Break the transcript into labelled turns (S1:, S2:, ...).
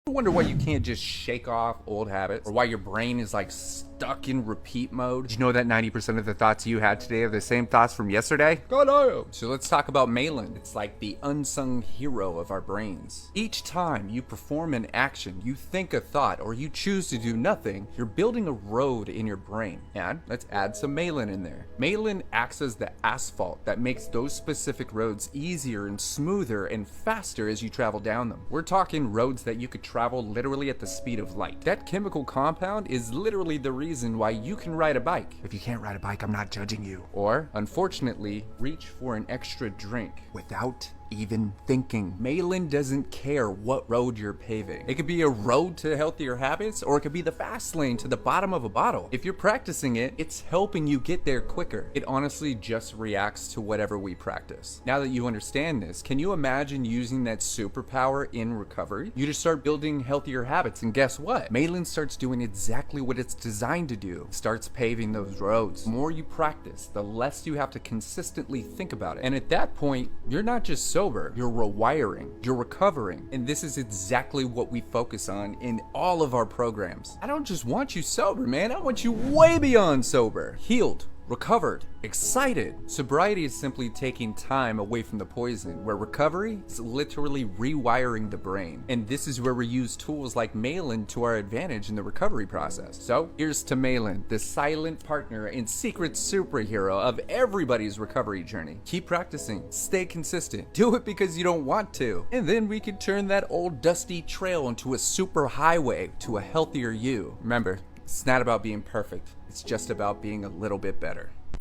S1: I wonder why you can't just shake off old habits, or why your brain is like stuck in repeat mode. Did you know that 90% of the thoughts you had today are the same thoughts from yesterday? God, no. So let's talk about Myelin. It's like the unsung hero of our brains. Each time you perform an action, you think a thought, or you choose to do nothing, you're building a road in your brain. And let's add some Myelin in there. Myelin acts as the asphalt that makes those specific roads easier and smoother and faster as you travel down them. We're talking roads that you could travel literally at the speed of light. That chemical compound is literally the reason why you can ride a bike. If you can't ride a bike, I'm not judging you. Or, unfortunately, reach for an extra drink without even thinking. Myelin doesn't care what road you're paving. It could be a road to healthier habits, or it could be the fast lane to the bottom of a bottle. If you're practicing it, it's helping you get there quicker. It honestly just reacts to whatever we practice. Now that you understand this, can you imagine using that superpower in recovery? You just start building healthier habits, and guess what? Myelin starts doing exactly what it's designed to do. It starts paving those roads. The more you practice, the less you have to consistently think about it. And at that point, you're not just sober, you're rewiring, you're recovering. And this is exactly what we focus on in all of our programs. I don't just want you sober, man. I want you way beyond sober. Healed, recovered, excited. Sobriety is simply taking time away from the poison, where recovery is literally rewiring the brain. And this is where we use tools like Myelin to our advantage in the recovery process. So here's to Myelin, the silent partner and secret superhero of everybody's recovery journey. Keep practicing, stay consistent, do it because you don't want to. And then we can turn that old dusty trail into a super highway to a healthier you. Remember, it's not about being perfect. It's just about being a little bit better.